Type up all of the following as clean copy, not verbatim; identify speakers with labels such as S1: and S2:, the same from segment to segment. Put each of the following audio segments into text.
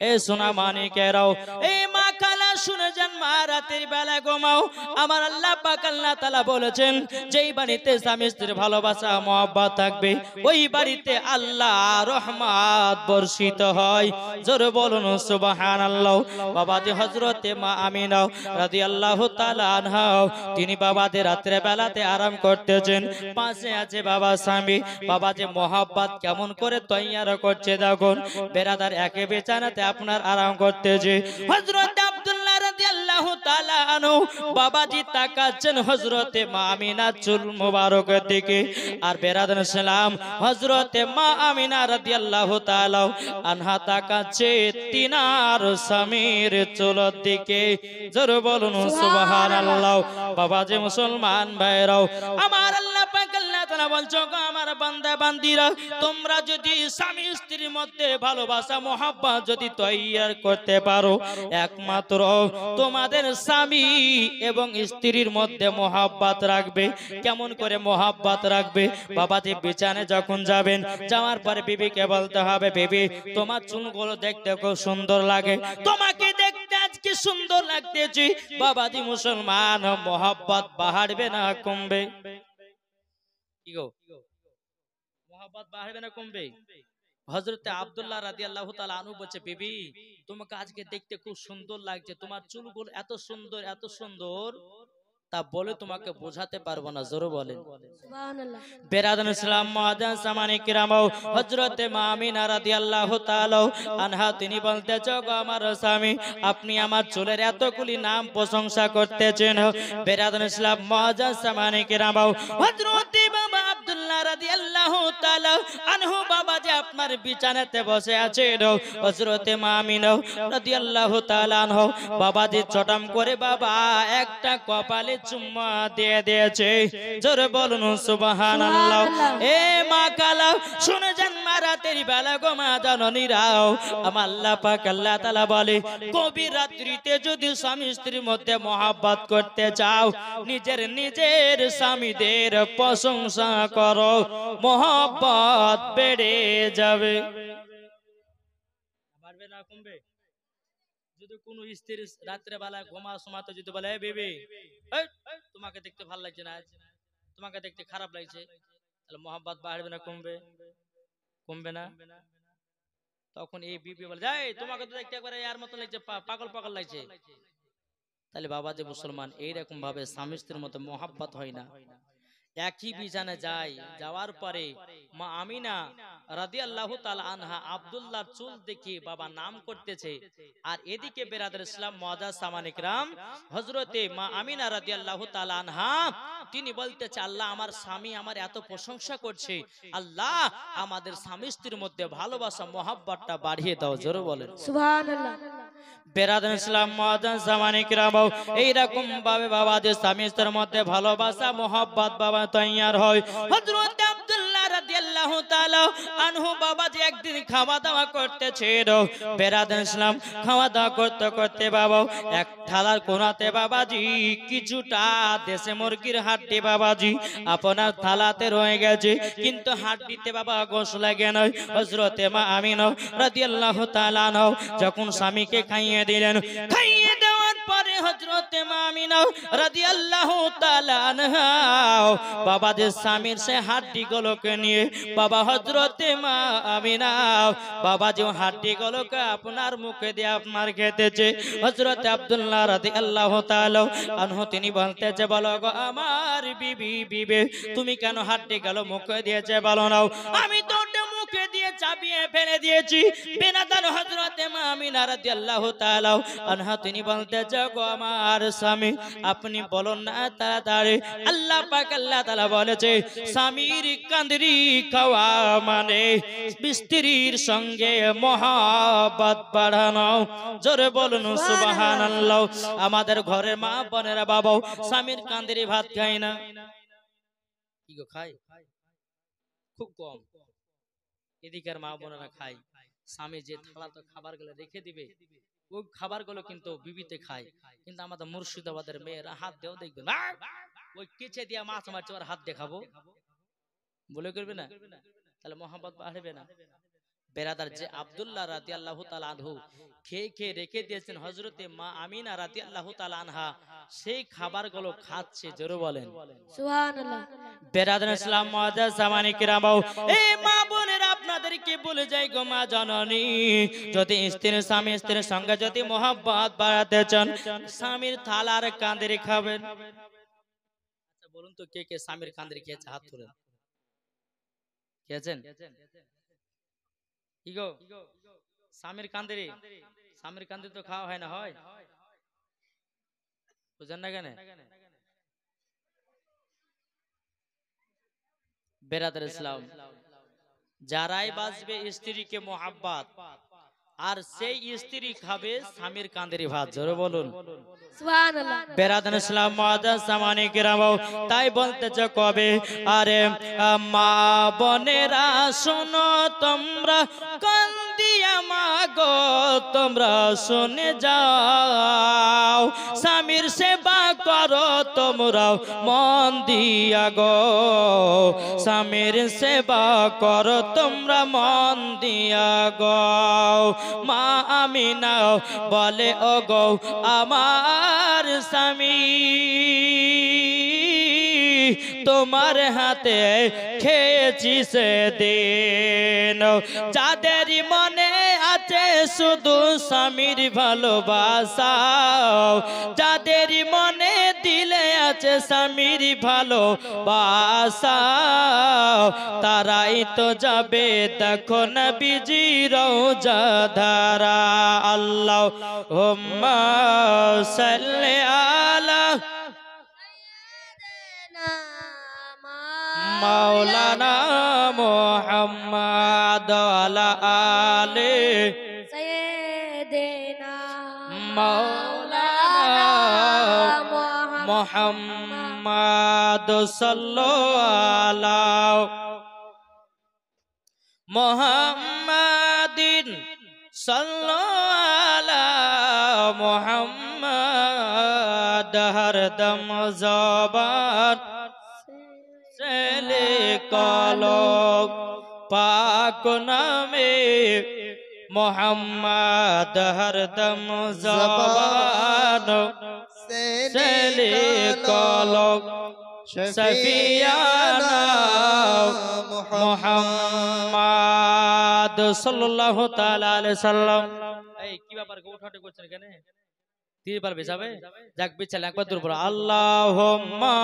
S1: এ সোনা মানিকেরাও, এই মা কালা শুনে যান, মা রাতের বেলা ঘুমাও। আমার আল্লাহ পাক আল্লাহ তাআলা বলেছেন, যেই বাড়িতে স্বামী স্ত্রীর ভালোবাসা মহব্বত থাকবে, ওই বাড়িতে আল্লাহ রহমত বর্ষিত হয়। জোরে বলুন সুবহানাল্লাহ। বাবাজি হযরতে মা আমিনা রাদিয়াল্লাহু তাআলা আনহা, তিনি বাবাজি রাতের বেলাতে আরাম করতেছেন, পাশে আছে বাবা স্বামী। বাবাজি মহব্বত কেমন করে তৈয়ার করছে দেখুন। বেরাদার একে বিছানাতে আপনার আরাম করতেছে। হযরত আব্দুল্লাহ রাদিয়াল্লাহু তাআলা আনহু বাবাজি তাকাচ্ছেন হযরতে মা আমিনা চুল মোবারকের দিকে। আর বেরাদার সালাম, হযরতে মা আমিনা রাদিয়াল্লাহু তাআলা আনহা তাকাচ্ছে তিনার স্বামীর চুলের দিকে। জোরে বলুন সুবহানাল্লাহ। বাবাজি মুসলমান ভাইরাও, আমার আল্লাহ পাক আল্লাহ তাআলা বলছো, আমার বান্দা বান্দিরা, তোমরা যদি স্বামী স্ত্রীর মধ্যে ভালোবাসা মহব্বত যদি তৈয়ার করতে পারো, একমাত্র তোমাদের স্বামী এবং স্ত্রীর মধ্যে মহব্বত রাখবে। কেমন করে মহব্বত রাখবে? বাবাজি বিছানায় যখন যাবেন, যাওয়ার পরে বিবিকে বলতে হবে, বিবি তোমার চুলগুলো দেখতে খুব সুন্দর লাগে, তোমাকে দেখতে আজকে সুন্দর লাগতেছে। বাবাজি মুসলমান, মহব্বত বাড়বে না কমবে? কি গো, মহব্বত বাড়বে না কমবে? হযরতে আব্দুল্লাহ রাদিয়াল্লাহু তাআলা আনহু বলছে, বিবি তোমাকে আজকে দেখতে খুব সুন্দর লাগছে, তোমার চুলগুলো এত সুন্দর এত সুন্দর, তা বলে তোমাকে বোঝাতে পারবো না। জোরে বলেন সুবহানাল্লাহ। বেরাদান ইসলাম মুআজ্জাজ সামানে কিরামাও, হযরতে মা আমিনা রাদিয়াল্লাহু তাআলা আনহা তিনি বলতেছে, গো আমার স্বামী, আপনি আমার চুলের এতগুলি নাম প্রশংসা করতেছেন। বেরাদান ইসলাম মুআজ্জাজ সামানে কিরামাও, হযরতে বাবা আব্দুল্লাহ রাদিয়াল্লাহু তাআলা আনহু বাবা যে আপনার বিছানাতে বসে আছেন, হযরতে মা আমিনা রাদিয়াল্লাহু তাআলা আনহা বাবা যে চটাম করে বাবা একটা কপালে চুম্মা দিয়ে দিয়েছে। জোরে বলুন সুবহানাল্লাহ। এ মা কালা শুনে যান, মা রাতের বেলা গো মা জননীরাও, আমার আল্লাহ পাক আল্লাহ তাআলা বলে, গভীর রাত্রিতে যদি স্বামী স্ত্রীর মধ্যে মহব্বত করতে চাও, নিজের স্বামীদের প্রশংসা করো, মহব্বত বেড়ে যাবে। বাড়বে না কমবে? যদি কোন স্ত্রী রাত্রে বেলা ঘুমা সময়তে যদি বলে, বেবি তোমাকে দেখতে ভালো লাগছে না, তোমাকে দেখতে খারাপ লাগছে, তাহলে মহব্বত বাড়বে না কমবে? কমবে না। তখন এই বিবি বলে, যাই তোমাকে তো দেখতে একবারে এর মতো লাগছে, পাগল পাগল লাগছে। তাহলে বাবা যে মুসলমান, এইরকম ভাবে স্বামী স্ত্রীর মধ্যে মহব্বত হয় না। একই বিছানায় যায়, যাওয়ার পরে মা আমিনা রাদিয়াল্লাহু তাআলা আনহা আব্দুল্লাহর চুল দেখে বাবা নাম করতেছে, আর এদিকে বেরাদার ইসলাম মুআজ্জাজ সামানে কিরাম, হযরতে মা আমিনা রাদিয়াল্লাহু তাআলা আনহা তিনি বলতেছে, আল্লাহ আমার স্বামী আমার এত প্রশংসা করছে, আল্লাহ আমাদের স্বামী স্ত্রীর মধ্যে ভালোবাসা মহব্বতটা বাড়িয়ে দাও। জোরে বলেন সুবহানাল্লাহ। বেরাদার ইসলাম মুআজ্জাজ সামানে কিরাম, এইরকম ভাবে বাবা যে স্বামী স্ত্রীর মধ্যে ভালোবাসা মহব্বত বাবা তৈয়ার হয়। হযরত আব্দুল্লাহ রাদিয়াল্লাহু তাআলা আনহু বাবা যে একদিন খাওয়া দাওয়া করতেছিল, বেরাদার ইসলাম খাওয়া দাওয়া করতে করতে বাবা এক থালার কোণাতে বাবাজি কিছুটা দেশি মুরগির হাড্ডি বাবাজি আপনার থালাতে রয়ে গেছে, কিন্তু হাড্ডিতে বাবা গোশ লাগে না। হযরতে মা আমিনা রাদিয়াল্লাহু তাআলা আনহা যখন স্বামীকে খাইয়ে দিলেন, খাইয়ে দেওয়ার পরে হযরতে মা আমিনা রাদিয়াল্লাহু তাআলা আনহা বাবা যে স্বামীর সে হাড্ডিগুলোকে নিয়ে বাবা হযরতে মা আমিনা বাবা যে হাড্ডিগুলোকে আপনার মুখে দিয়ে আপনার খেতেছে। হযরতে আব্দুল্লাহ রাদিয়াল্লাহু তাআলা আনহু তিনি বলতেছে, বলো গো আমার বিবি তুমি কেন হাড্ডিগুলো মুখে দিয়েছে বলো না? আমি তো মুখে দিয়ে চাবিয়ে ফেলে দিয়েছি। বেনাদান হযরতে মা আমিনা রাদিয়াল্লাহু তাআলা আনহা তিনি বলতেছে, গো আমার স্বামী আপনি বলুন না তাড়াতাড়ি। আল্লাহ পাক আল্লাহ তাআলা বলেছে, স্বামীর কান্দিরি খাওয়া মানে স্ত্রীর সঙ্গে মহব্বত বাড়ানো। জোরে বলুন সুবহানাল্লাহ। আমাদের ঘরের মা বোনেরা বাবা স্বামীর কান্দিরি ভাত খায় না, কি গো খায়? খুব কম। এদিকের মা বোনেরা খায়, স্বামী যে থালাতে খাবার গুলো রেখে দিবে ওই খাবার গুলো কিন্তু বিবিতে খায়। কিন্তু আমাদের মুর্শিদাবাদের মেয়েরা হাত দেও দেখবে না, ওই কেচে দিয়া মাছ মারছে ওর হাত দেখাবো বলে করবে না, তাহলে মহব্বত বাড়বে না। বেরাদার যে আব্দুল্লাহ রাদিয়াল্লাহু তাআলা আনহু খেয়ে খেয়ে রেখে দিয়েছেন হযরতে মা আমিনা রাদিয়াল্লাহু তাআলা আনহা, সেই খাবারগুলো খাচ্ছে। জোরে বলেন
S2: সুবহানাল্লাহ।
S1: বেরাদার ইসলাম মুআজ্জাজ জামানে কিরাম, এই মা বোনেরা আপনাদেরকে বলে যাই গো মা জননী, যদি স্ত্রীর সঙ্গে যদি মহব্বত বাড়াতে চান, স্বামীর থালার কাঁদরি খাবেন। আচ্ছা বলুন তো কে কে স্বামীর কাঁদরি খেয়েছে? হাত তুলেন। খেয়েছেন? কি গো স্বামীর কাঁদরি? স্বামীর কাঁদরি তো খাওয়া হয় না, হয়? বুঝেন না কেন? বেরাদার ইসলাম, যারাই বাঁচবে স্ত্রীকে মোহাব্বত, আর সেই স্ত্রী খাবে স্বামীর কাঁদরি ভাত। জোরে বলুন
S2: সুবহানাল্লাহ।
S1: বেরাদার ইসলাম মুআজ্জাজ জামানে কিরাম, তাই বলতেছে কবে, আরে মা বোনেরা শোনো তোমরা, কান্দিয়া মা গো তোমরা শুনে যাও, স্বামীর সেবা করো তোমরা মন দিয়া গো, স্বামীর সেবা করো তোমরা মন দিয়া গো। মা আমিনা বলে ও গো আমার স্বামী, তোমার হাতে খেয়েছি সেদিন, যাদের মনে আছে শুধু স্বামীর ভালোবাসা, যাদের মনে দিলে আছে স্বামীর ভালোবাসা, তারাই তো যাবে দেখো নবীজি রওজা ধারা। আল্লাহুম্মা সাল্লি আলা মাওলানা মুহাম্মদ ওয়ালা আলি
S2: সাইয়্যিদিনা
S1: মাওলানা মুহাম্মদ সাল্লাল্লাহু আলা মুহাম্মাদিন সাল্লাল্লাহু আলা মুহাম্মদ, হরদম জবান সেলে কলক পাক নামে মোহাম্মদ, হরদম জবান সেলে কলক সফিয়ানা মুহাম্মদ সাল্লাল্লাহু তাআলা আলাইহি সাল্লাম। এই কি ব্যাপার গো উঠাটে করছেন কেন? তিনবার বেচাবে? যাক বিছালে একবার দূর পড়ো। আল্লাহুম্মা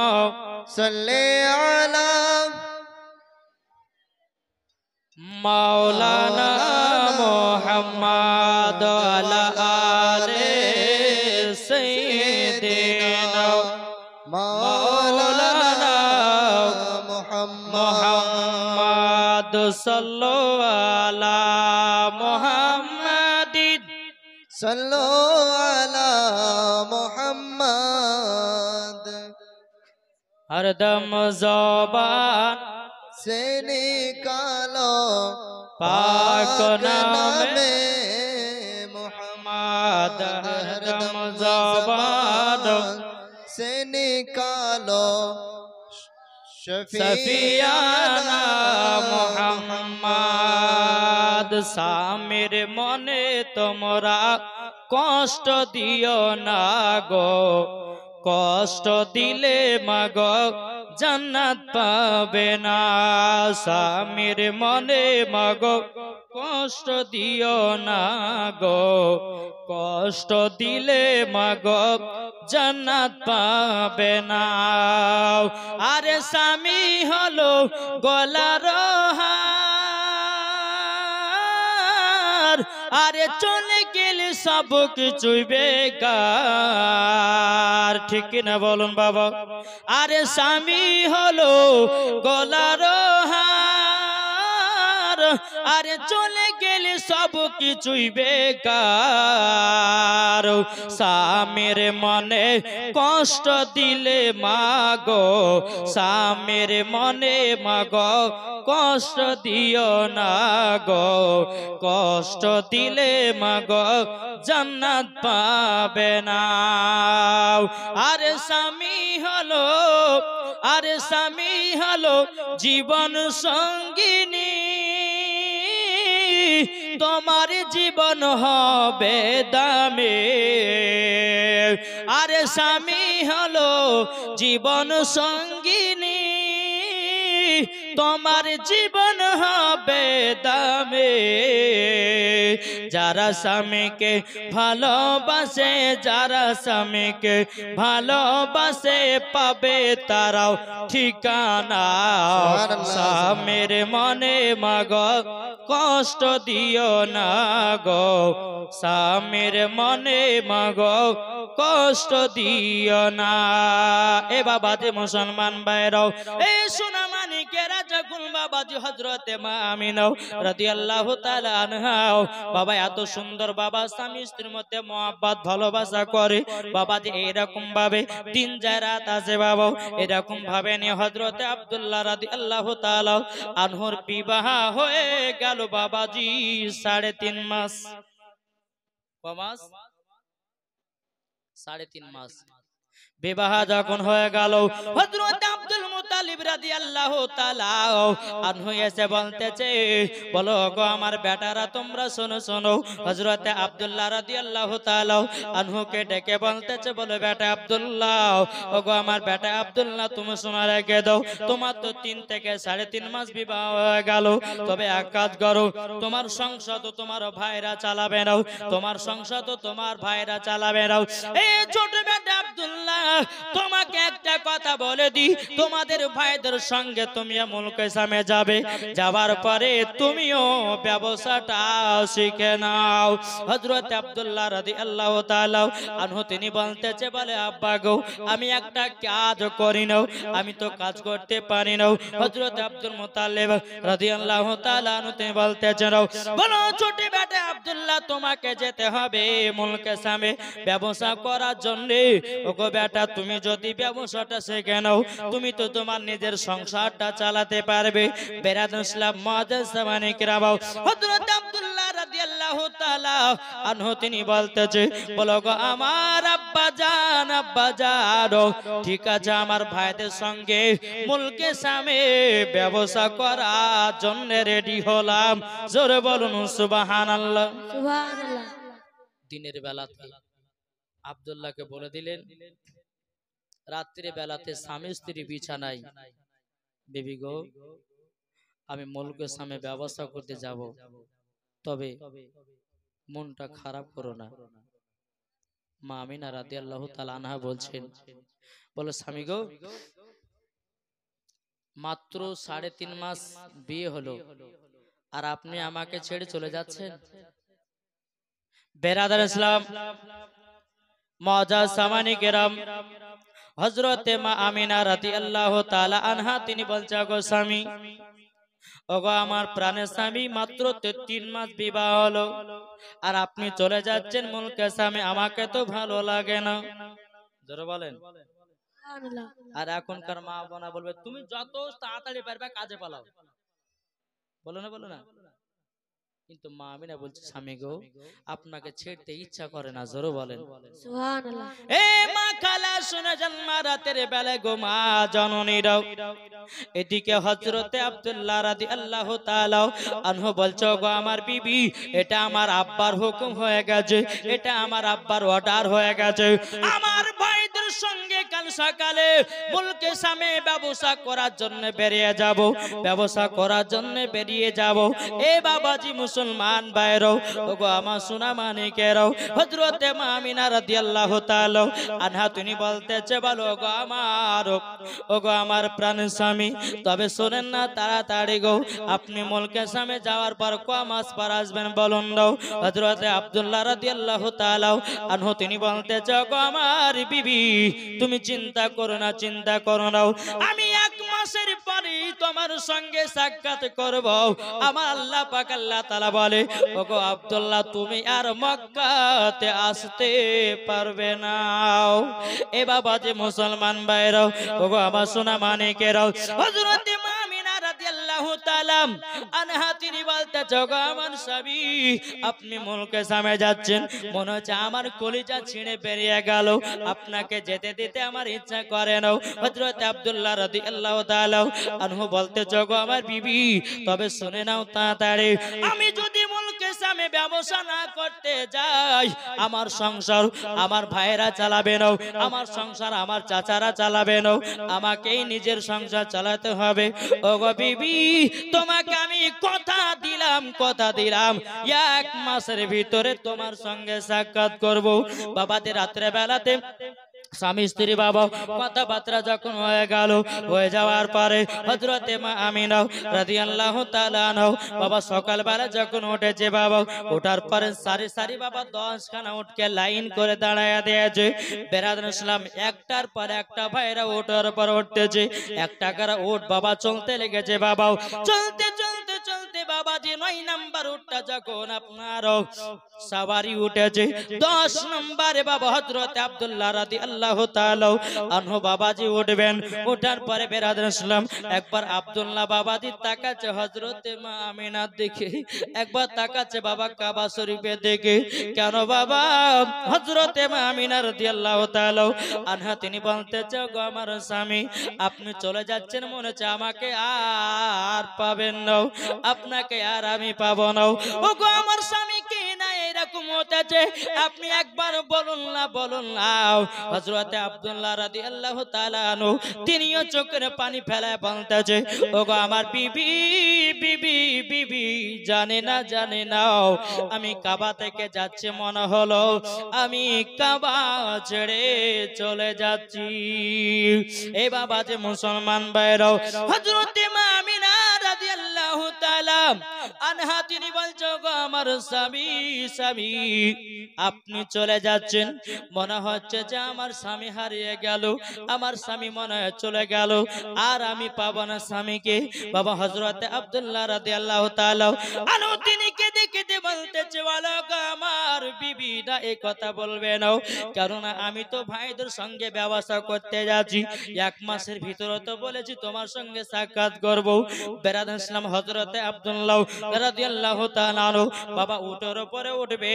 S3: সাল্লি আলা
S1: মাওলানা মুহাম্মদ ওয়ালা আলি সাইয়্যিদিনা মাওলানা মুহাম্মদ সাল্লাল্লাহু আলা মুহাম্মাদিন
S3: সাল্লু আলা মুহাম্মদ,
S1: হরদম জবান
S3: से निकालो
S1: पाक
S3: नामे
S1: मुहम्मद, हरदम
S3: जबान
S1: जबान
S3: से निकालो
S1: সফিয়ানা মুহাম্মদ। স্বামীর মনে তোমরা কষ্ট দিও না গো, কষ্ট দিলে মাগো জান্নাত পাবে না। স্বামীর মনে মাগো কষ্ট দিও না গো, কষ্ট দিলে মাগো জান্নাত পাবে না। আরে স্বামী হলো গলার হার, আরে চলে গেলে সব কিছুই বেকার। ঠিক না বলুন বাবা? আরে স্বামী হলো গলার হার, আরে চলে গেলে সব কিছুই বেকার। স্বামীর মনে কষ্ট দিলে মাগো, স্বামীর মনে মাগো কষ্ট দিও না গো, কষ্ট দিলে মাগো জান্নাত পাবে না। আরে স্বামী হলো, আরে স্বামী হলো জীবন সঙ্গিনী, তোমার জীবন হবে দামে। আরে স্বামী হলো জীবন সঙ্গিনী, তোমার জীবন হবে দামে। যারা স্বামীকে ভালোবাসে, যারা স্বামীকে ভালোবাসে, পাবে তারাও ঠিকানা। স্বামীর মনে মাগ কষ্ট দিও না গো, স্বামীর মনে মাগ কষ্ট দিও না। এ বাবাজি মুসলমান ভাইরাও, এ সোনা মানিকেরা, যখন বাবাজি হযরতে মা আমিনা রাদিয়াল্লাহু তাআলা আনহা, বাবা এত সুন্দর বাবা স্বামী স্ত্রীর মধ্যে মহব্বত ভালোবাসা করে বাবাজি, এরকম ভাবে দিন যায় রাত আছে বাবা, এরকম ভাবে নিয়ে হযরতে আব্দুল্লাহ রাদিয়াল্লাহু তাআলা আনহুর বিবাহ হয়ে গেল বাবাজি 3.5 মাস। কমাস 3.5 মাস বিবাহ যখন হয়ে গেল, হযরত আব্দুল মুত্তালিব রাদিয়াল্লাহু তাআলা আনহু এসে বলতেছে, বলো গো আমার বেটারা তোমরা শোনো শোনো। হযরত আব্দুল্লাহ রাদিয়াল্লাহু তাআলা আনহুকে ডেকে বলতেছে, বলো বেটা আব্দুল্লাহ, ও গো আমার বেটা আব্দুল্লাহ, তুমি শোনা রেখে দাও, তোমার তো 3 থেকে 3.5 মাস বিবাহ হয়ে গেল, তবে এক কাজ করো, তোমার সংসার তো তোমার ভাইরা চালাবে নাও, তোমার সংসার তো তোমার ভাইরা চালাবে নাও। এই ছোট বেটা আব্দুল্লাহ, তোমাকে একটা কথা বলে দি, তোমাদের ভাইদের সঙ্গে তুমি মুলকে সামে যাবে, যাবার পরে তুমিও ব্যবসাটা শিখে নাও। হযরত আব্দুল্লাহ রাদিয়াল্লাহু তাআলা আনহু তিনি বলতেছে, বলে আব্বা গো আমি একটা কাজ করি নাও, আমি তো কাজ করতে পারি না। হযরত আব্দুল মুত্তালিব রাদিয়াল্লাহু তাআলা আনহু তিনি বলতেছেন, বলো ছোট বেটা আব্দুল্লাহ, তোমাকে যেতে হবে মুলকে সামে ব্যবসা করার জন্য। ওগো বেটা, তুমি যদি ব্যবসাটা শিখে নাও, তুমি তো তোমার নিজের সংসারটা চালাতে পারবে। বেরাদুল ইসলাম মুআজ্জাজ সামানি কিরাম, হযরত আব্দুল্লাহ রাদিয়াল্লাহু তাআলা আনহু তিনি বলতেছে, বলো গো আমার আব্বা জান, আব্বা জান, ঠিক আছে আমার ভাইদের সঙ্গে মুলকে সামে ব্যবসা করার জন্য রেডি হলাম। জোরে বলুন সুবহানাল্লাহ।
S2: সুবহানাল্লাহ।
S1: দিনের বেলাতে আব্দুল্লাহকে বলে দিলেন, রাত্রি বেলাতে স্বামী স্ত্রী বিছানায়, বিবি গো আমি মুলকের সামনে ব্যবসা করতে যাব, তবে মনটা খারাপ করো না। মা আমিনা রাদিয়াল্লাহু তাআলা আনহা বলছেন, বলে স্বামী গো মাত্র 3.5 মাস বিয়ে হলো, আর আপনি আমাকে ছেড়ে চলে যাচ্ছেন। বেরাদার ইসলাম মুআজ্জাজ সামানি কিরাম, হযরতে মা আমিনা রাদিয়াল্লাহু তাআলা আনহা তিনি বলছেন, গো স্বামী, ওগো আমার প্রাণের স্বামী, মাত্র 3 মাস বিবাহ হলো, আর আপনি চলে যাচ্ছেন মুলকে সামে, আমাকে তো ভালো লাগে না। জোরে বলেন।
S2: সুবহানাল্লাহ।
S1: আর এখনকার মা বোনা বলবে, তুমি যত তাড়াতাড়ি পারবে কাজে পালাও, বলো না বলো না। কিন্তু মা আমিনা বলছে, স্বামী গো আপনাকে ছেড়তে ইচ্ছা করে না। জোরে বলেন
S2: সুবহানাল্লাহ।
S1: এ মা খালা শুনে যান, মা রাতের বেলা গো মা জননীরাও, এদিকে হযরতে আব্দুল্লাহ রাদিয়াল্লাহু তাআলা আনহু বলছো, গো আমার বিবি, এটা আমার আব্বার হুকুম হয়ে গেছে, এটা আমার আব্বার অর্ডার হয়ে গেছে, আমার ভাইদের সঙ্গে কাল সকালে মুলকে সামে ব্যবসা করার জন্য বেরিয়ে যাব, ব্যবসা করার জন্য বেরিয়ে যাব। এ বাবাজি মুসলমান ভাইরাও, ওগো আমার সোনা মানিকেরাও, হযরতে মা আমিনা রাদিয়াল্লাহু তাআলা আনহা তিনি বলতেছে, বলো ওগো আমার প্রাণ স্বামী, তবে শোনেন না তাড়াতাড়ি গো, আপনি মুলকে সামে যাওয়ার পর ক মাস পর আসবেন বলুন দাও। হযরতে আব্দুল্লাহ রাদিয়াল্লাহু তাআলা আনহু তিনি বলতেছে, ওগো আমার বিবি, তুমি চিন্তা করো না, চিন্তা করো না, আমি 1 মাসের পরে তোমার সঙ্গে সাক্ষাৎ করব। আমার আল্লাহ পাক আল্লাহ তাআলা বলে, ওগো আব্দুল্লাহ, তুমি আর মক্কাতে আসতে পারবে না। এ বাবাজি মুসলমান ভাইরাও, ওগো আমার সোনা মানিকেরাও, হযরতে মা আমিনা রাদিয়াল্লাহু তাআলা আনহা তিনি বলতে জগ আমার স্বামী আপনি মুলকে সামে যাচ্ছেন মনে হচ্ছে আমার কলিজা ছিঁড়ে বেরিয়ে গেল আপনাকে যেতে দিতে আমার ইচ্ছা করে না হযরত আব্দুল্লাহ রাদিয়াল্লাহু তাআলা আনহু বলতে জগ আমার বিবি তবে শুনে নাও তাড়াতাড়ি আমি যদি মুলকে সামে ব্যবসা না করতে যাই আমার সংসার আমার ভাইরা চালাবে না আমার সংসার আমার চাচারা চালাবে না আমাকেই নিজের সংসার চালাতে হবে ওগো বিবি তোমাকে আমি কথা দিলাম 1 মাসের ভিতরে তোমার সঙ্গে সাক্ষাৎ করব বাবাতে রাত্রে বেলাতে স্বামী স্ত্রী বাবা কথাবার্তা যখন হয়ে যাওয়ার পরে হযরতে মা আমিনা রাদিয়াল্লাহু তাআলা আনহা বাবা সকালবেলা যখন উঠেছে বাবা ওঠার পরে সারি সারি বাবা 10 খানা উঠকে লাইন করে দাঁড়ায়া দিয়েছে বেরাদুল ইসলাম একটার পর একটা ভাইরা ওঠার পর উঠতেছে একটা করে উঠ বাবা চলতে লেগেছে বাবা চলতে চলতে চলতে বাবাজি 9 নাম্বার উঠটা যখন আপনার সবারই উঠেছে 10 নম্বরে বাবা হযরত আব্দুল্লাহ রাদিয়াল্লাহু তাআলা আনহু বাবাজি উঠবেন ওঠার পরে বেরাদুল ইসলাম একবার আব্দুল্লাহ বাবাজি তাকাচ্ছে হযরতে মা আমিনার দিকে একবার তাকাচ্ছে বাবা কাবা শরীফের দিকে কেন বাবা হযরতে মা আমিনা রাদিয়াল্লাহু তাআলা আনহা তিনি বলতেছে গো আমার স্বামী আপনি চলে যাচ্ছেন মনে হচ্ছে আমাকে আর পাবেন না আপনাকে আর আমি পাবো না ওগো আমার স্বামী কি না এরকম হতেছে আপনি একবার বলুন না হযরতে আব্দুল্লাহ রাদিয়াল্লাহু তাআলা আনহু তিনিও চোখের পানি ফেলায় বলতেছে ওগো আমার বিবি জানে না আমি কাবা থেকে যাচ্ছি মনে হলো আমি কাবা ছেড়ে চলে যাচ্ছি এই বাবা যে মুসলমান ভাইরাও হযরতে মা আমিনা রাদিয়াল্লাহু তাআলা আনহা তিনি বলছো গো আমার স্বামী আপনি চলে যাচ্ছেন মনে হচ্ছে যে আমার স্বামী হারিয়ে গেল আমার স্বামী মনে হয় চলে গেল আর আমি পাবো না স্বামীকে বাবা হযরতে আব্দুল্লাহ রাদিয়াল্লাহু তাআলা আনহু তিনি কেঁদে বলতেছে বলো গো আমার বিবি না এই কথা বলবে না কারণ আমি তো ভাইদের সঙ্গে ব্যবসা করতে যাচ্ছি 1 মাসের ভিতরে তো বলেছি তোমার সঙ্গে সাক্ষাৎ করব বেরাদুল ইসলাম হযরতে আব্দুল্লাহ রাদিয়াল্লাহু তাআলা আনহু বাবা উটের উপরে উঠবে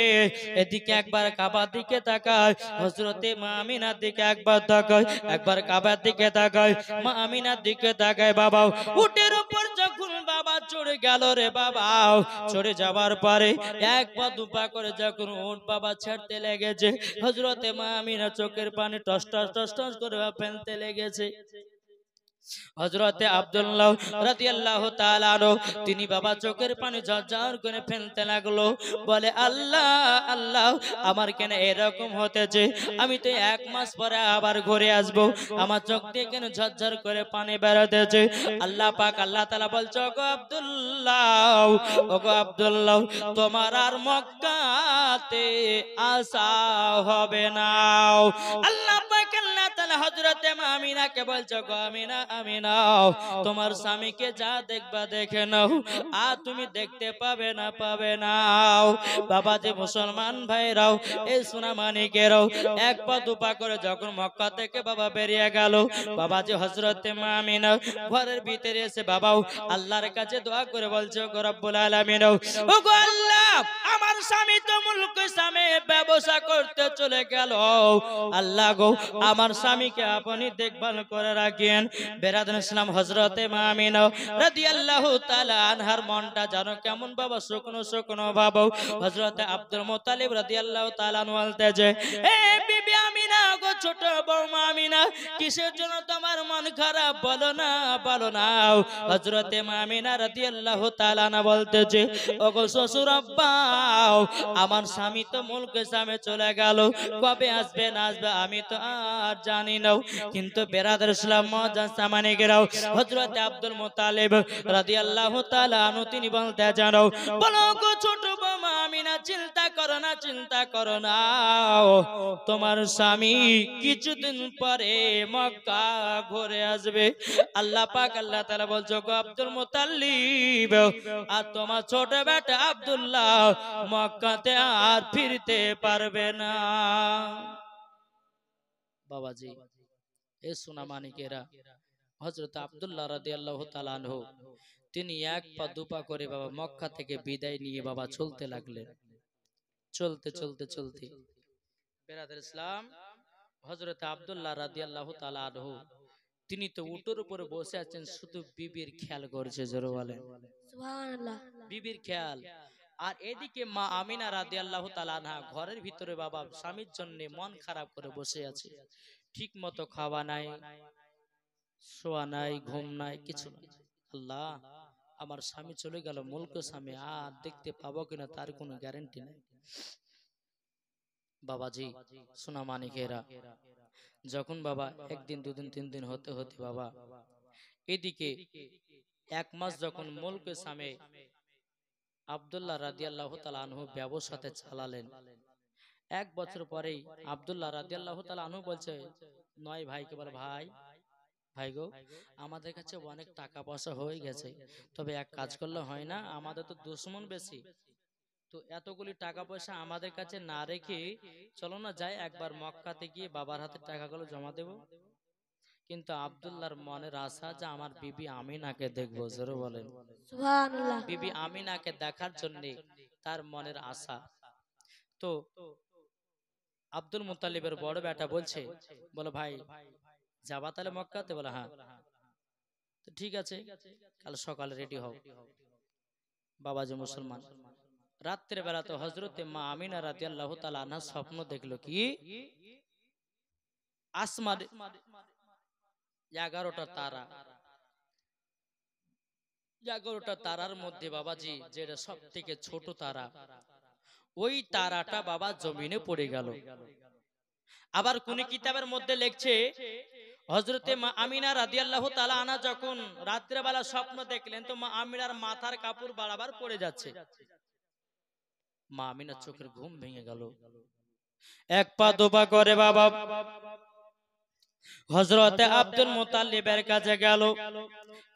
S1: এদিকে একবার কাবার দিকে তাকায় হযরতে মা আমিনার দিকে একবার তাকায় একবার কাবার দিকে তাকায় মা আমিনার দিকে তাকায় বাবা উটের উপর যখন বাবা চড়ে গেল রে বাবা চড়ে যাবার পরে এক পা দুপা করে যখন উট বাবা ছাড়তে লেগেছে হযরতে মা আমিনা চোখের পানি টস টস করে ফেলতে লেগেছে হযরতে আব্দুল্লাহ রাদিয়াল্লাহু তাআলা আনহু তিনি বাবা চোখের পানি ঝরঝর করে ফেলতে লাগলো বলে আল্লাহ আমার কেন এরকম হতেছে আমি তো 1 মাস পরে আবার ঘুরে আসব আমার চোখ দিয়ে কেন ঝরঝর করে পানি বেরোতেছে আল্লাহ পাক আল্লাহ তাআলা বলছো ওগো আব্দুল্লাহ তোমার আর মক্কাতে আসা হবে না আল্লাহ পাক আল্লাহ তাআলা হযরতে মা আমিনাকে বলছো গো আমিনা তোমার স্বামীকে যা দেখবা দেখে নাও আর তুমি দেখতে পাবে না বাবা যে মুসলমান ভাইরাও এই সোনামানিকেরাও 1 পা 2 পা করে যখন মক্কা থেকে বাবা বেরিয়ে গেল বাবা যে হযরতে মা আমিনা ঘরের ভিতরে এসে বাবাও আল্লাহর কাছে দোয়া করে বলছে গো রব্বুল আলামিন ওগো আল্লাহ আমার স্বামী তো মুলক সামে ব্যবসা করতে চলে গেল আল্লাহ গো আমার স্বামীকে আপনি দেখভাল করে রাখেন বেরাদুল ইসলাম হযরতে মা আমিনা রাদিয়াল্লাহু তাআলা আনহার মনটা জানো কেমন বাবা শুকনো বাবা হযরতে আব্দুল মুত্তালিব রাদিয়াল্লাহু তাআলা বলতেছে এ বিবি আমিনা গো ছোট বৌমা আমিনা কিসের জন্য তোমার মন খারাপ বলো না হযরতে মা আমিনা রাদিয়াল্লাহু তাআলা বলতেছে ওগো শ্বশুর আব্বা আমার স্বামী তো মুলকে সামে চলে গেল কবে আসবে না আসবে আমি তো আর জানি না কিন্তু বেরাদুল ইসলাম সামানিকেরাও হযরতে আব্দুল মুত্তালিব রাদিয়াল্লাহু তাআলা আনহু তিনি বলতে জানো বলো গো ছোট বৌমা আমিনা চিন্তা করো না তোমার স্বামী কিছুদিন পরে মক্কা ঘুরে আসবে আল্লাহ পাক আল্লাহ তাআলা বলছো গো আব্দুল মুত্তালিব আর তোমার ছোট বেটা আব্দুল্লাহ মক্কাতে আর ফিরতে পারবে না বাবাজি এ সোনামানিকেরা হযরত আব্দুল্লাহ রাদিয়াল্লাহু তাআলা আনহু তিনি এক পা দুপা করে বাবা মক্কা থেকে বিদায় নিয়ে বাবা চলতে লাগলেন। চলতে চলতে চলতে বেরাদার ইসলাম, হযরত আব্দুল্লাহ রাদিয়াল্লাহু তাআলা আনহু তিনি তো উটের উপরে বসে আছেন, শুধু বিবির খেয়াল করছে। জোরে বলেন
S2: সুবহানাল্লাহ।
S1: বিবির খেয়াল। আর এদিকে মা আমিনা রাদিয়াল্লাহু তাআলা আনহা ঘরের ভিতরে বাবা স্বামীর জন্য মন খারাপ করে বসে আছে। ঠিক মতো খাওয়া নাই, শোয়া নাই, ঘুম নাই, কিছু নাই। আল্লাহ, আমার স্বামী চলে গেল, মুলক স্বামী, আর দেখতে পাবো কিনা তার কোনো গ্যারান্টি নেই। বাবাজি সোনা মানিকেরা, যখন বাবা একদিন দুদিন তিন দিন হতে হতে বাবা এদিকে এক মাস যখন মুলক স্বামী আব্দুল্লাহ রাদিয়াল্লাহু তাআলা আনহু ব্যবসাতে চালালেন, এক বছর পরেই আব্দুল্লাহ রাদিয়াল্লাহু তাআলা আনহু বলছে নয় ভাইকে, বলে ভাই ভাই গো, আমাদের কাছে অনেক টাকা পয়সা হয়ে গেছে, তবে এক কাজ করলে হয় না, আমাদের তো দুশমন বেশি, তো এতগুলি টাকা পয়সা আমাদের কাছে না রেখে চলো না যাই একবার মক্কাতে গিয়ে বাবার হাতে টাকাগুলো জমা দেব। কিন্তু আব্দুল্লাহর মনের আশা যে আমার বিবি আমিনাকে দেখবো। জোরে বলেন
S2: সুবহানাল্লাহ।
S1: বিবি আমিনাকে দেখার জন্য তার মনের আশা। তো আব্দুল মুত্তালিবের বড় বেটা বলছে, বলো ভাই যাবা তাহলে মক্কাতে? বলে হ্যাঁ। তো ঠিক আছে, কাল সকালে রেডি হও। বাবাজি মুসলমান, রাত্রে বেলা তো হযরতে মা আমিনা রাদিয়াল্লাহু তাআলা আনহা স্বপ্ন দেখলো কি আসমান 11টা তারা, 11টা তারার মধ্যে বাবাজি যেটা সব থেকে ছোট তারা, ওই তারাটা বাবা জমিনে পড়ে গেল। আবার কোন কিতাবের মধ্যে লেখছে হযরতে মা আমিনা রাদিয়াল্লাহু তাআলা আনহা যখন রাত্রে বেলা স্বপ্ন দেখলেন, তো মা আমিনার মাথার কাপড় বারবার পড়ে যাচ্ছে। মা আমিনার চোখের ঘুম ভেঙে গেল, এক পা দুপা করে বাবা হযরতে আব্দুল মুত্তালিবের কাছে গেল।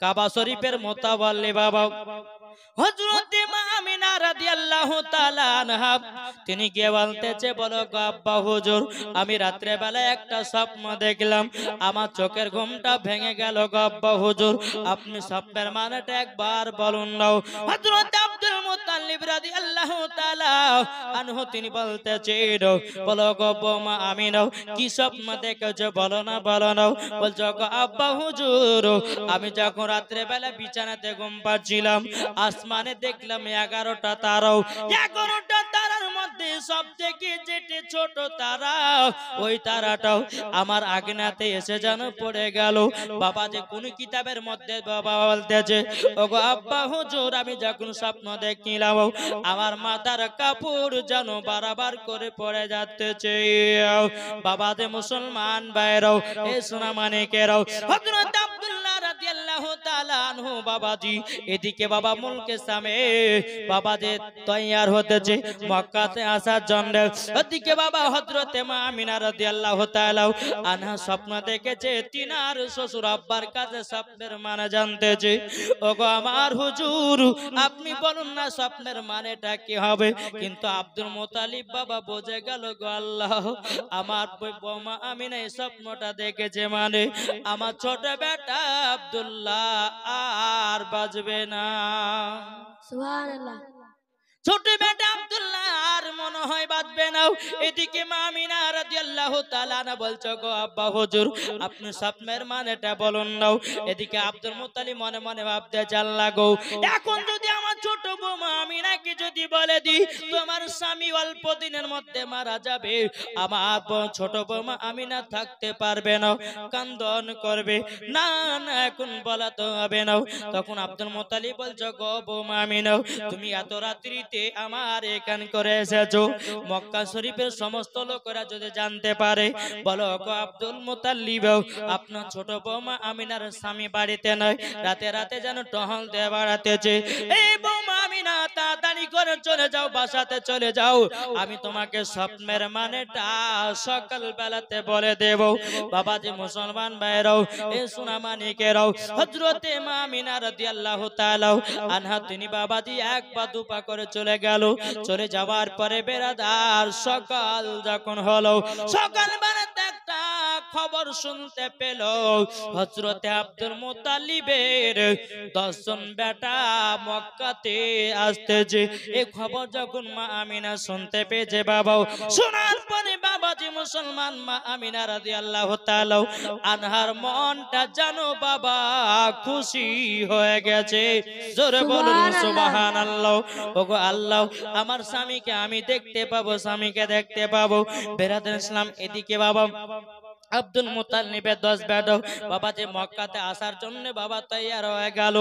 S1: কাবা শরীফের মোতাওয়াল্লি বাবা হযরতে মা আমিনা রাদিয়াল্লাহু তাআলা আনহা তিনি গিয়ে বলতেছে, বলো গো আব্বা হুজুর, আমি রাত্রে বেলা একটা স্বপ্ন দেখলাম, আমার চোখের ঘুমটা ভেঙে গেল গো আব্বা হুজুর, আপনি স্বপ্নের মানেটা একবার বলুন না। হযরত আব্দুল মুত্তালিব রাদিয়াল্লাহু তাআলা আনহু তিনি বলতেছেন, বলো গো মা আমিনা, কি স্বপ্ন দেখেছো বলো না বলো না। বলছো গো আব্বা হুজুর, আমি যখন রাত্রে বেলা বিছানাতে ঘুম পাচ্ছিলাম, আসমানে দেখলাম 11টা তারা, 11টা তারার মধ্যে সবথেকে যেটা ছোট তারা, ওই তারাটাও আমার আগনাতে এসে যেন পড়ে গেল। বাবা যে কোন কিতাবের মধ্যে বাবা বলতেছে, ওগো আব্বা হুজুর, আমি যখন স্বপ্ন দেখছিলাম, আমার মাথার কাপড় যেন বারবার করে পড়ে যাচ্ছে। বাবা যে মুসলমান ভাইরাও, এ সোনা মানিকেরাও, হযরত আব্দুল্লাহ রাদিয়াল্লাহু তাআলা আনহু বাবাজি এদিকে বাবা মুলকে সামে বাবা যে তৈয়ার হতেছে মক্কাতে আসার জন্য। ওদিকে বাবা হযরতে মা আমিনা রাদিয়াল্লাহু তাআলা আনহা স্বপ্ন দেখেছে, তিনার শ্বশুর আব্বার কাছে স্বপ্নের মানে জানতেছে। ওগো আমার হুজুর, আপনি বলুন না স্বপ্নের মানেটা কি হবে। কিন্তু আব্দুল মুত্তালিব বাবা বুঝে গেল, গো আল্লাহ, আমার বৌমা আমিনা এই স্বপ্নটা দেখেছে মানে আমার ছোট বেটা আব্দুল্লাহ আর বাজবে না।
S2: সুবহানাল্লাহ।
S1: ছোট বেটা আব্দুল্লাহ আর মনে হয় বাঁচবে না। এদিকে মা আমিনা রাদিয়াল্লাহু তাআলা আনহা বলছো, গো আব্বা হুজুর, আপনি স্বপ্নের মানেটা বলুন না। এদিকে আব্দুল মুত্তালিব মনে মনে ভাবতে আল্লাহ গো, এখন যদি আমার ছোট বৌমা আমিনাকে যদি বলে দি তোমার স্বামী অল্প দিনের মধ্যে মারা যাবে, আমার ছোট বৌমা আমিনা থাকতে পারবে না, কান্দন করবে, না না এখন বলা তো হবে না। তখন আব্দুল মুত্তালিব বলছো, গো বৌমা আমিনা, তুমি এত রাত্রিতে আমার এখান করে এসেছো, মক্কা শরীফের সমস্ত লোকেরা যদি জানতে পারে, বলো গো আব্দুল মুত্তালিব, আপনার ছোট বৌমা আমিনার স্বামী বাড়িতে নয়, রাতে রাতে যেন টহল দিয়ে বেড়াতেছে। এই বৌমা আমিনা তাড়াতাড়ি করে চলে যাও, বাসাতে চলে যাও, আমি তোমাকে স্বপ্নের মানেটা সকাল বেলাতে বলে দেব। বাবা যে মুসলমান ভাইরাও, এ সোনা মানিকেরাও, হযরতে মা আমিনা রাদিয়াল্লাহু তাআলা আনহা তিনি বাবাজি এক পা দুপা করে চলে গেল। চলে যাওয়ার পরে বেরাদার সকাল যখন হলো, সকাল বেলাতে একটা খবর শুনতে পেল হযরতে আব্দুল মুত্তালিবের 10 জন বেটা মক্কাতে আসতেছে। এই খবর যখন মা আমিনা শুনতে পেয়েছে বাবা, শোনার পরে বাবাজি মুসলমান মা আমিনা রাদিয়াল্লাহু তাআলা আনহার মনটা জানো বাবা খুশি হয়ে গেছে। জোরে বলুন সুবহানাল্লাহ। ওগো আল্লাহ, আমার স্বামীকে আমি দেখতে পাবো, স্বামীকে দেখতে পাবো। বেরাদার ইসলাম, এদিকে বাবা আব্দুল মুত্তালিবের 10 বেটা বাবা যে মক্কাতে আসার জন্য বাবা তৈয়ার হয়ে গেল।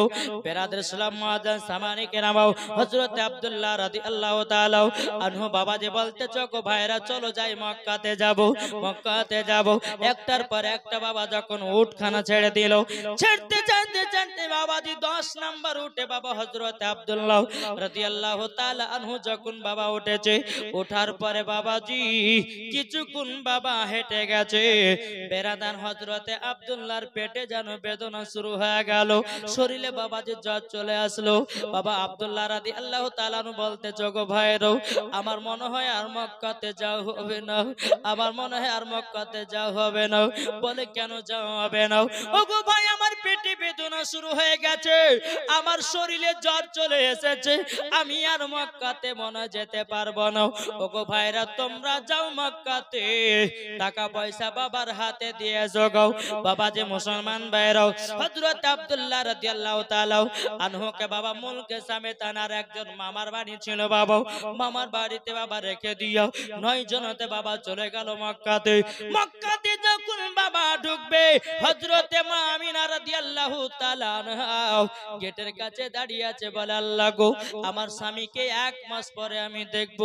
S1: বেরাদার ইসলাম মুআজ্জাজ সামানি কেরামাও হযরত আব্দুল্লাহ রাদিয়াল্লাহু তাআলা আনহু বাবা যে বলতে চকো ভাইরা চলো যাই মক্কাতে যাব, মক্কাতে যাব। একটার পর একটা বাবা যখন উটখানা ছেড়ে দিল, ছেড়তে চাইতে বাবাজি 10 নাম্বার উঠে বাবা হযরত আব্দুল্লাহ রাদিয়াল্লাহু তাআলা আনহু যখন বাবা উঠেছে, ওঠার পরে বাবাজি কিছুক্ষণ বাবা হেঁটে গেছে। বেরাদান হযরতে আব্দুল্লাহর পেটে যেন বেদনা শুরু হয়ে গেল, শরীরে বাবাজি জ্বর চলে আসলো। বাবা আব্দুল্লাহ রাদিয়াল্লাহু তাআলা আনহু বলতে জগো ভাইরো, আমার মনে হয় আর মক্কাতে যাও হবে না, আমার মনে হয় আর মক্কাতে যাও হবে না। বলে কেন যাও হবে না? ওগো ভাই আমার পেটে বেদনা শুরু হয়ে গেছে, আমার শরীরে জ্বর চলে এসেছে, আমি আর মক্কাতে মনে যেতে পারবো না। ওগো ভাইরা তোমরা যাও মক্কাতে, টাকা পয়সা বাবার হাতে দিয়ে জগাও। বাবা যে মুসলমান ভাইরাও হযরত আব্দুল্লাহ রাদিয়াল্লাহু তাআলা আনহুকে বাবা মুলকে সামেত আনার একজন মামার বাড়ি ছিল বাবা, মামার বাড়িতে বাবা রেখে দিও। 9 জনতে বাবা চলে গেল মক্কাতে। মক্কাতে যখন বাবা ঢুকবে হযরতে মা আমিনা রাদিয়াল্লাহু তাআলা আনহা গেটের কাছে দাঁড়িয়ে আছে, বলে আল্লাহ গো আমার স্বামীকে 1 মাস পরে আমি দেখব,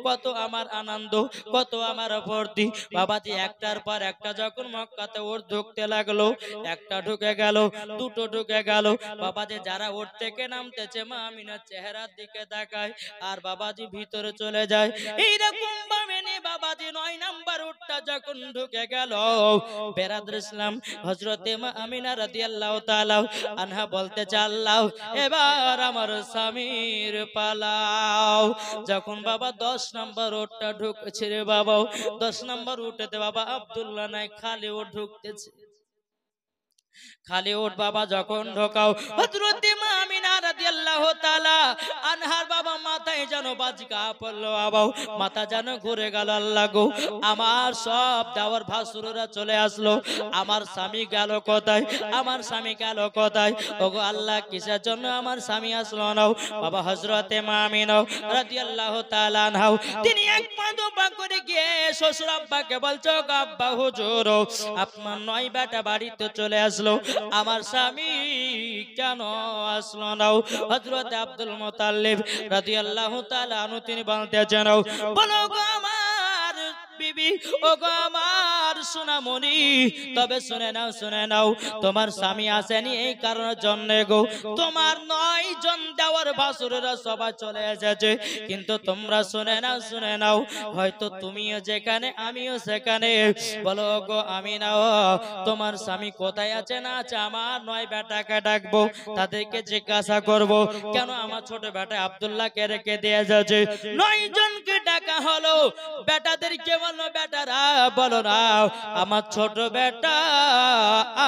S1: কত আমার আনন্দ, কত আমার ভর্তি। বাবাজি একটার পর একটা যখন মক্কাতে ওর ঢুকতে লাগলো, একটা ঢুকে গেল, দুটো ঢুকে গেল। বাবাজি যারা ওর থেকে নামতেছে মা আমিনার চেহারার দিকে তাকায় আর বাবাজি ভিতরে চলে যায়। এইরকম ভাবে নে বাবাজি 9 নাম্বার উটটা যখন ঢুকে গেল, বেরাদার ইসলাম হযরতে মা আমিনা রাদিয়াল্লাহু তাআলা আনহা বলতে চাল্লাও এবার আমার স্বামীর পালাও। যখন বাবা 10 নাম্বার উটটা ঢুকছে রে বাবা, 10 নাম্বার উঠেতে বাবা আব্দুল্লাহ নাই, খালি ও ঢুকতেছে। খালি ওঠ বাবা যখন ঢোকাও হযরতে মা আমিনা রাদিয়াল্লাহু তাআলা আনহার বাবা মাথায় যেন বাজকা পড়লো বাবা, মাথা যেন ঘুরে গেল। আল্লাহ গো আমার সব দেওয়ার ভাসুররা চলে আসলো, আমার স্বামী গেল কোথায়, আমার স্বামী গেল কোথায়? ওগো আল্লাহ কিসের জন্য আমার স্বামী আসলো না? বাবা হযরতে মা আমিনা রাদিয়াল্লাহু তাআলা আনহা তিনি এক পা দুপা করে গিয়ে শ্বশুর আব্বাকে বলছো, আব্বা হুজুর আপনার 9 বেটা বাড়িতে চলে আসলো, আমার স্বামী কেন আসলো না? হযরত আব্দুল মুত্তালিব রাদিয়াল্লাহু তাআলা আনহু তিনি বলতেছেন, বলো গো আমার বিবি, ও গো আমার সোনামণি, তবে শুনে নাও তোমার স্বামী আসেনি এই কারণের জন্য গো, তোমার 9 জন দেওয়ার ভাসুরেরা সবাই চলে এসেছে, কিন্তু তোমরা শুনে নাও হয়তো তুমিও যেখানে আমিও সেখানে। বলো গো আমিনা, তোমার স্বামী কোথায় আছে না আছে, আমার 9 বেটাকে ডাকবো, তাদেরকে জিজ্ঞাসা করব কেন আমার ছোট বেটা আব্দুল্লাহকে রেখে দিয়ে যাচ্ছে। 9 জনকে ডাকা হলো, বেটাদেরকে বললো বেটারা বলো না আমার ছোট বেটা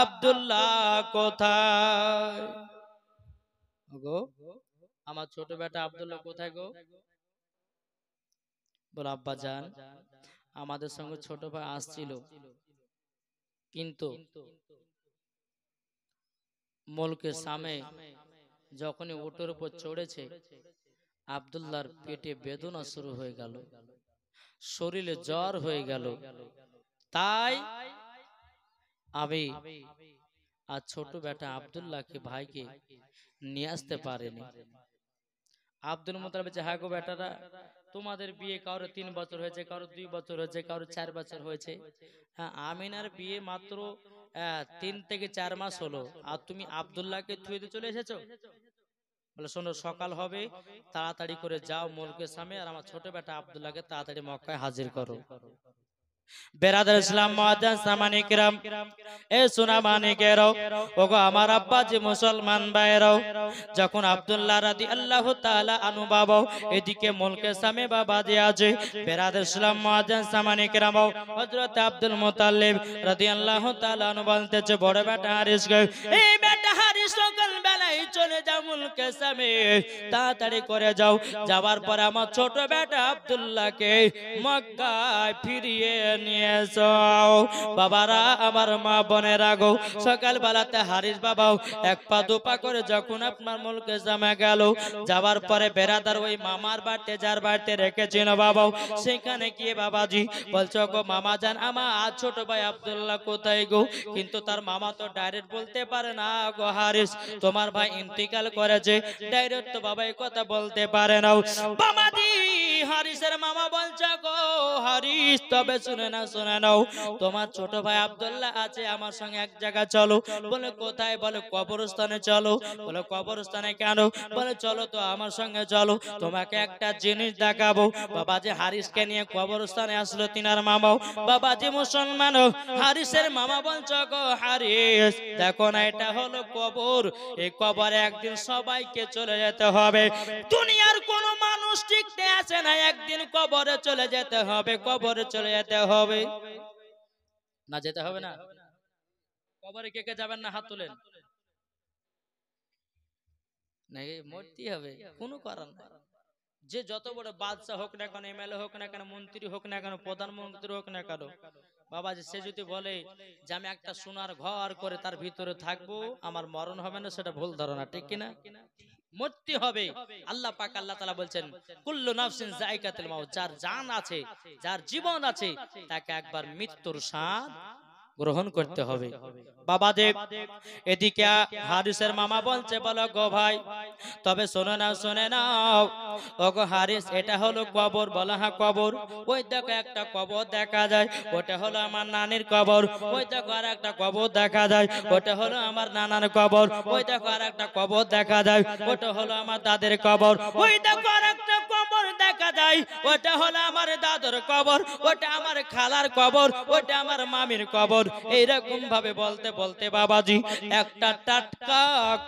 S1: আব্দুল্লাহ কোথায়? গো আমার ছোট বেটা আব্দুল্লাহ কোথায় গো? বলো আব্বা জান আমাদের সঙ্গে ছোট ভাই আসছিল, কিন্তু মুলকের সামনে যখনই উটের উপর চড়েছে আব্দুল্লাহর পেটে বেদনা শুরু হয়ে গেল, শরীরে জ্বর হয়ে গেল, তাই আমি আর ছোট বেটা আব্দুল্লাহকে ভাইকে নিয়ে আসতে পারেনি। আব্দুল মুত্তালিব বলছে, হ্যাঁ গো বেটারা তোমাদের বিয়ে কারো 3 বছর হয়েছে, কারো 2 বছর হয়েছে, কারো 4 বছর হয়েছে, হ্যাঁ আমিনার বিয়ে মাত্র 3 থেকে 4 মাস হলো, আর তুমি আব্দুল্লাহকে থুইতে চলে এসেছো? বলে শোনো সকাল হবে তাড়াতাড়ি করে যাও মুলকের সামনে আর আমার ছোট বেটা আব্দুল্লাহকে তাড়াতাড়ি মক্কায় হাজির করো। বেরাদার ইসলাম মুআজ্জাজ সামানি কিরাম, এ সোনা মানিকেরাও, ওগো আমার আব্বাজি মুসলমান ভাইরাও, যখন আব্দুল্লাহ রাদিয়াল্লাহু তাআলা আনহু বাবা এদিকে মুলকে সামে বাবাজি আছে, বেরাদার ইসলাম মুআজ্জাজ সামানি কিরাম, হযরত আব্দুল মুতাল্লিব রাদিয়াল্লাহু তাআলা আনহু বলতেছে, বড় বেটা হারিস গে, এই বেটা হারিস সকাল বেলায় চলে যাও মুলকে সামে, তাড়াতাড়ি করে যাও, যাওয়ার পরে আমার ছোট বেটা আব্দুল্লাহকে মক্কায় ফিরিয়ে নিয়ে এসো। বাবারা, আমার মা বোনেরা গো, সকাল বেলাতে হারিস বাবাও এক পা দুপা করে যখন আপনার মুলকে জামা গেল, যাওয়ার পরে বেরাদার ওই মামার বাড়িতে, যার বাড়িতে রেখেছিল বাবাও, সেখানে গিয়ে বাবাজি বলছো, গো মামা জান, আমার ছোট ভাই আব্দুল্লাহ কোথায় গো? কিন্তু তার মামা তো ডাইরেক্ট বলতে পারে না, গো হারিস তোমার ভাই ইন্তিকাল করেছে, ডাইরেক্ট তো বাবা এই কথা বলতে পারে না। বাবাজি হারিসের মামা বলছে, গো হারিস, তবে শুনে না, শুনে নাও, তোমার ছোট ভাই আব্দুল্লাহ আছে, আমার সঙ্গে এক জায়গা চলো। বলে কোথায়? বলে কবরস্থানে চলো। বলে কবরস্থানে কেন? বলে চলো তো আমার সঙ্গে চলো, তোমাকে একটা জিনিস দেখাবো। বাবাজি হারিসকে নিয়ে কবরস্থানে আসলো তিনার মামাও। বাবাজি মুসলমান, হারিসের মামা বলছো, গো হারিস দেখো না, এটা হলো কবর, এই কবরে একদিন সবাইকে চলে যেতে হবে, দুনিয়ার কোনো মানুষ টিকতে আছে না, একদিন কবরে চলে যেতে হবে, কবরে চলে যেতে হবে। না যেতে হবে না? কবরে কে কে যাবেন না? হাত তোলেন। নাকি মরতে হবে, কোনো কারণ নাই। যে যত বড় বাদশাহ হোক না কেন, এমএলএ হোক না কেন, মন্ত্রী হোক না কেন, প্রধানমন্ত্রী হোক না কেন, বাবাজি সে যদি বলে যে আমি একটা সোনার ঘর করে তার ভিতরে থাকবো, আমার মরণ হবে না, সেটা ভুল ধারণা, ঠিক কিনা? মরতে হবে। আল্লাহ পাক আল্লাহ তাআলা বলছেন, কুল্লু নাফসিন যায়কাতুল মাউত, যার জান আছে, যার জীবন আছে, তাকে একবার মৃত্যুর স্বাদ গ্রহণ করতে হবে। বাবা দেব এদিকে হারিসের মামা বলছে, বলো গো ভাই, তবে শোনো না, শুনে নাও, ও গো হারিস, এটা হলো কবর। বলো হ্যাঁ কবর। ওই দেখো একটা কবর দেখা যায়, ওটা হলো আমার নানির কবর। ওই দেখো আর একটা কবর দেখা যায়, ওটা হলো আমার নানার কবর। ওই দেখো আর একটা কবর দেখা যায়, ওটা হলো আমার দাদের কবর। ওই দেখো আর একটা কবর দেখা যায়, ওটা হলো আমার দাদুর কবর। ওটা আমার খালার কবর, ওটা আমার মামির কবর। এইরকম ভাবে বলতে বলতে বাবাজি একটা টাটকা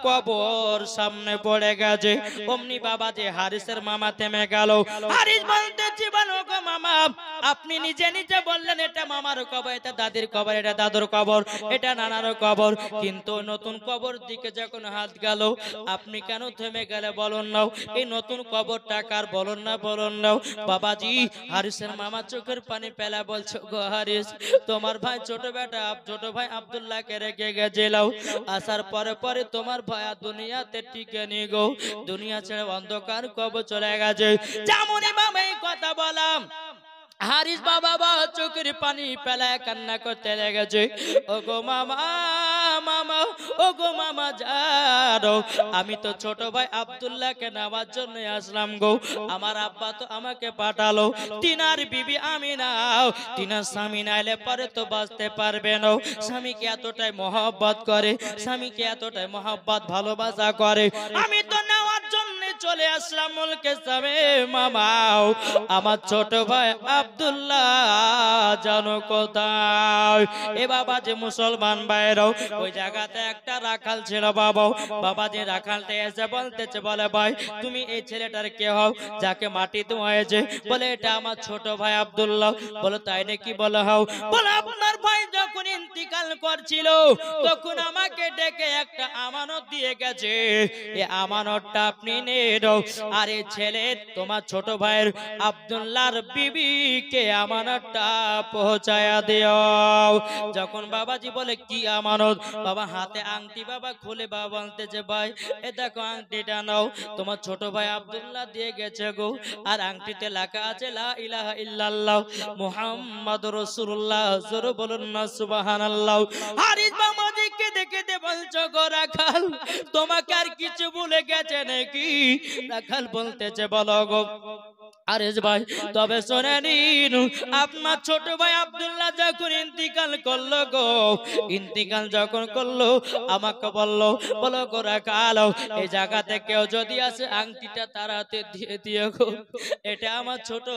S1: কবর সামনে পড়ে গেছে। অমনি বাবাজি হারিসের মামা থেমে গেল। হারিস বলতেছি, বলো গো মামা, আপনি নিজে নিজে বললেন এটা মামার কবর, এটা দাদির কবর, এটা দাদুর কবর, এটা নানার কবর, কিন্তু নতুন কবর দিকে যখন হাত গেল, আপনি কেন থেমে গেলে বলুন না? এই নতুন কবরটা কার বলুন না, বলুন না। বাবাজি হারিসের মামা চোখের পানি পেলা বলছো, গো হারিস, তোমার ভাই ছোট ভাই আব্দুল্লাহকে রেখে গেছিল, আসার পরে পরে তোমার ভাই দুনিয়াতে টিকে নি গো, দুনিয়া ছেড়ে অন্ধকার কবর চলে গেছে। যেমনই মামা এই কথা বলাম, হারিস বাবা চোখের পানি পেলায় কান্না করতে লেগেছে। ও গো মামা, মামা, ও গো মামা জানো, আমি তো ছোট ভাই আব্দুল্লাহকে নেওয়ার জন্য আসলাম গো, আমার আব্বা তো আমাকে পাঠালো, তিনার বিবি আমিনা, তিনার স্বামী নাইলে পরে তো বাঁচতে পারবে না। স্বামীকে এতটাই মহব্বত করে, স্বামীকে এতটাই মহব্বত ভালোবাসা করে, আমি তো নেওয়ার জন্য চলে আসলাম মুলকে সামে। মামাও আমার ছোট ভাই আব্দুল্লাহ জানো কোথায়? এ বাবা যে মুসলমান ভাইরাও, ওই জায়গাতে একটা রাখাল ছিল বাবা। বাবা যে রাখালটা এসে বলতেছে, বলে ভাই তুমি এই ছেলেটার কে হও যাকে মাটি দেওয়া হয়েছে? বলে এটা আমার ছোট ভাই আব্দুল্লাহ। বলে তাই নাকি? বলে হও। বলে আপনার ভাই যখন ইন্তিকাল করছিল তখন আমাকে ডেকে একটা আমানত দিয়ে গেছে, এই আমানতটা আপনি নেন, আর এই ছেলে তোমার ছোট ভাইয়ের আব্দুল্লাহর বিবিকে আমানতটা পৌঁছায়া দিও। যখন বাবাজি বলে কি আমানত? বাবা হাতে আংটি বাবা খুলে বাবা বলতেছে, ভাই এ দেখো আংটিটা নাও, তোমার ছোট ভাই আব্দুল্লাহ দিয়ে গেছে গো, আর আংটিতে লেখা আছে লা ইলাহা ইল্লাল্লাহ মুহাম্মাদুর রাসূলুল্লাহ, জোরে বলুন না সুবহানাল্লাহ। হারিস বাবাজিকে দেখে বলছো, গো রাখাল তোমাকে আর কিছু ভুলে গেছে নাকি? রাখাল বলতেছে, বলো গো আরে ভাই তবে শুনে নিন, আপনার ছোট ভাই আব্দুল্লাহ যখন ইন্তিকাল করলো গো, ইন্তিকাল যখন করলো আমাকে বললো, বলো গো রাখাল, এই জায়গাতে কেউ যদি আসে আংটিটা তার হাতে দিয়ে দিয়ে গো। এটা আমার ছোট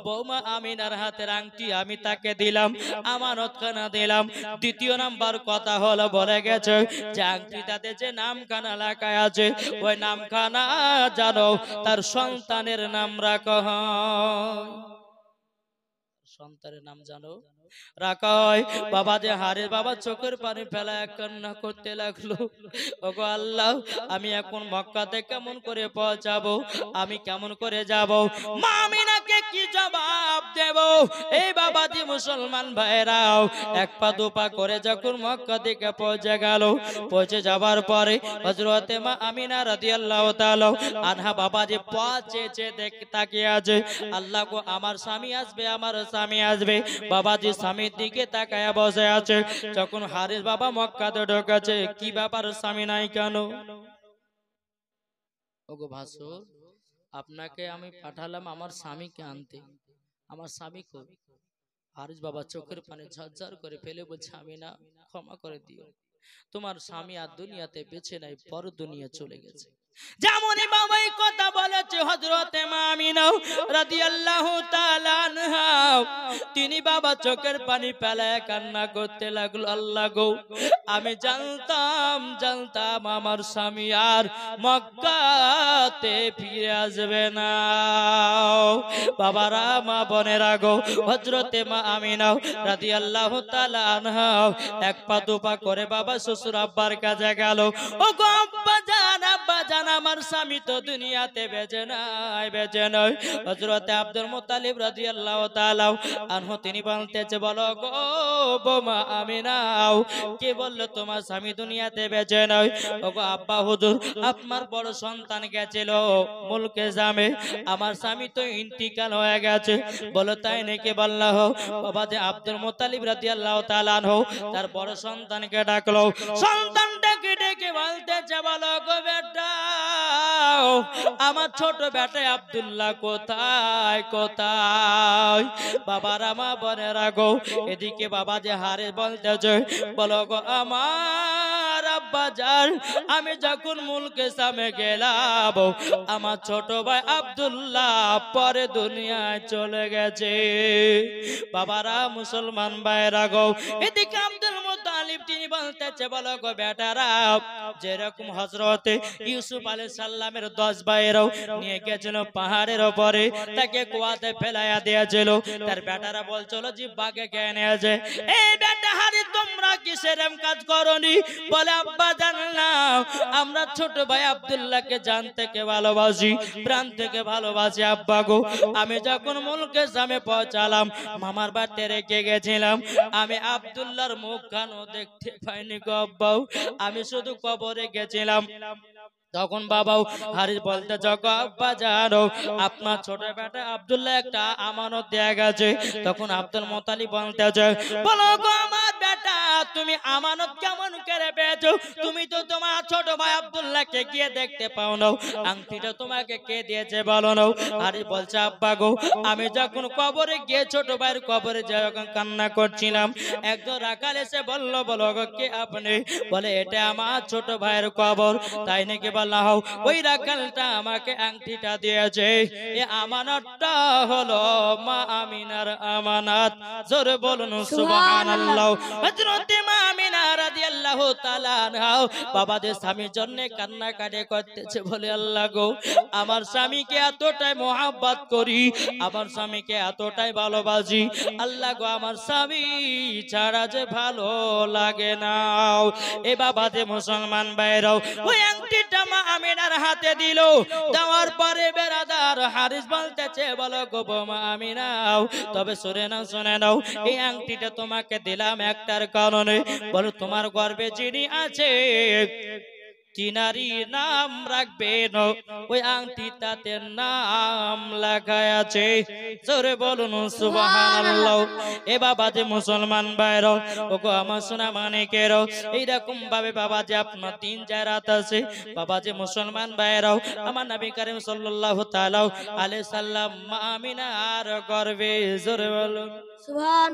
S1: বৌমা আমিনার হাতের আংটি, আমি তাকে দিলাম, আমানতখানা দিলাম। দ্বিতীয় নাম্বার কথা হলো, বলে গেছে যে আংটিটাতে যে নামখানা লেখা আছে, ওই নামখানা জানো তার সন্তানের নাম রাখা হয়। সন্তানের নাম জানো রাখা হয়। বাবা যে হারের বাবা চোখের পানি ফেলা কান্না করতে লাগলো, ওগো আল্লাহ, আমি এখন মক্কাতে কেমন করে পৌঁছাবো, আমি কেমন করে যাব, মা আমিনাকে কি জবাব দেব? এই বাবাজি মুসলমান ভাইরাও এক পা দু পা করে যখন মক্কা থেকে পৌঁছে গেল, পৌঁছে যাবার পরে হযরতে মা আমিনা রাদিয়াল্লাহু তাআলা আনহা বাবাজি পৌঁছেছে দেখে তাকিয়ে আছে, আল্লাহ গো আমার স্বামী আসবে, আমার স্বামী আসবে। বাবাজি স্বামীর দিকে তাকায়া বসে আছে। যখন হারিস বাবা মক্কাতে ঢোকেছে, কি ব্যাপার স্বামী নাই কেন? ওগো ভাসুর, আপনাকে আমি পাঠালাম আমার স্বামীকে আনতে, আমার স্বামী কই? হারিস বাবা চোখের পানি ঝরঝর করে ফেলে বলছে, আমি না, ক্ষমা করে দিও, তোমার স্বামী আর দুনিয়াতে বেঁচে নাই, পর দুনিয়া চলে গেছে। যেমনই বাবা এই কথা বলেছে হযরতে মা আমিনা রাদিয়াল্লাহু তাআলা আনহা, তিনি বাবা চোখের পানি ফেলায় কান্না করতে লাগলো, আল্লাহ গো, আমি জানতাম আমার স্বামী আর মক্কাতে ফিরে আসবে না। বাবারা মা বোনেরা গো, হযরতে মা আমিনা রাদিয়াল্লাহু তাআলা আনহা এক পা দু পা করে বাবা শ্বশুর আব্বার কাছে গেল, ও গো আব্বা জান, আমার স্বামী তো দুনিয়াতে বেঁচে নাই। হযরতে আব্দুল মুত্তালিব রাদিয়াল্লাহু তাআলা আনহু তিনি বলতেছে, বলো গো বৌমা আমিনা, কে বললো তোমার স্বামী দুনিয়াতে বেঁচে নাই? ওগো আব্বা হুজুর, আপনার বড় সন্তান গেছিল মুলকে জামে, আমার স্বামী তো ইন্তিকাল হয়ে গেছে। বলো তাই নাকি? বললাহ। বাবা যে আব্দুল মুত্তালিব রাদিয়াল্লাহু তাআলা আনহু তার বড় সন্তানকে ডাকলো, সন্তানটাকে ডেকে বলতেছে, বলো গো বেটা, আমার ছোট বেটা আব্দুল্লাহ কোথায়? বাবারা মা বোনেরা গো, এদিকে বাবা যে হারে বলতেছে, বলো গো আমার আব্বা জান, আমি যখন মুলকে সামে গেলাম, আমার ছোট ভাই আব্দুল্লাহ পরে দুনিয়ায় চলে গেছে। বাবারা মুসলমান ভাইরা গো, এদিকে আব্দুল মুত্তালিব তিনি বলতেছে, বলো গো বেটারা, যেরকম হযরতে ইউসুফ আলাইহিস সালামের 10 ভাইরাও নিয়ে গেছিল পাহাড়ের উপরে, তাকে কুয়াতে ফেলাইয়া দিয়েছিল, তার বেটারা বলছিল যে বাগে খেয়ে নিয়েছে। এই বেটা হারি, তোমরা কিসের এরকম কাজ করনি? বলে আব্বা জানলাম, আমরা ছোট ভাই আব্দুল্লাহকে জান থেকে ভালোবাসি, প্রাণ থেকে ভালোবাসি আব্বা গো। আমি যখন মুলকে জামে পৌঁছালাম, মামার বাড়িতে রেখে গেছিলাম, আমি আব্দুল্লাহর মুখ কানও দেখতে পাইনি গো আব্বা, আমি শুধু কবরে গেছিলাম। তখন বাবাও হারিস বলতে, যখন আব্বা জানো আপনার ছোট বেটা আব্দুল্লাহ একটা আমানত দেয়া গেছে। তখন আব্দুল মুত্তালিব বলতে, বলো গো আমার বেটা, তুমি আমানত কেমন করে পেয়েছো? তুমি তো তোমার ছোট ভাই আব্দুল্লাহকে গিয়ে দেখতে পাও না, আংটিটা তোমাকে কে দিয়েছে বলো না? হারিস বলছে, আব্বা গো, আমি যখন কবরে গিয়ে ছোট ভাইয়ের কবরে যখন কান্না করছিলাম, একজন রাখাল এসে বলল, বলো গো কে আপনি? বলে এটা আমার ছোট ভাইয়ের কবর। তাই নাকি? বলা হোক, ওই রাখালটা আমাকে আংটিটা দিয়েছে, এই আমানতটা হলো মা আমিনার আমানত। জোরে বলুন সুবহানাল্লাহ। হযরতে মা আমিনা রাদিয়াল্লাহু তাআলা আনহা বাবাদের স্বামীর জন্য কান্নাকাটি করতেছে, বলে আল্লাহ গো, আমার স্বামীকে এতটাই মহব্বত করি, আমার স্বামীকে এতটাই ভালোবাসি, আল্লাহ গো, আমার স্বামী ছাড়া যে ভালো লাগে না। এ বাবাদের মুসলমান ভাইরাও ওই আংটিটা মা আমিনার হাতে দিল, দেওয়ার পরে বেরাদার হারিস বলতেছে, বলো গো মা আমিনা, তবে শুনে নাও, এই আংটিটা তোমাকে দিলাম একটার কারণে, বলো তোমার গর্বে যিনি আছে কি নারী নাম রাখবেন ওই আংটিটাতে নাম লেখা আছে। জোরে বলুন সুবহানাল্লাহ। এ বাবা যে মুসলমান ভাইরা, ওগো আমার সোনা মানিকেরও, এইরকম ভাবে বাবা যে আপনার 3-4 রাত আছে বাবা যে মুসলমান ভাইরাও, আমার নবী করিম সাল্লাল্লাহু তাআলা আলাইহি সাল্লাম মা আমিনার গর্ভে, জোরে বলুন
S2: সুবহান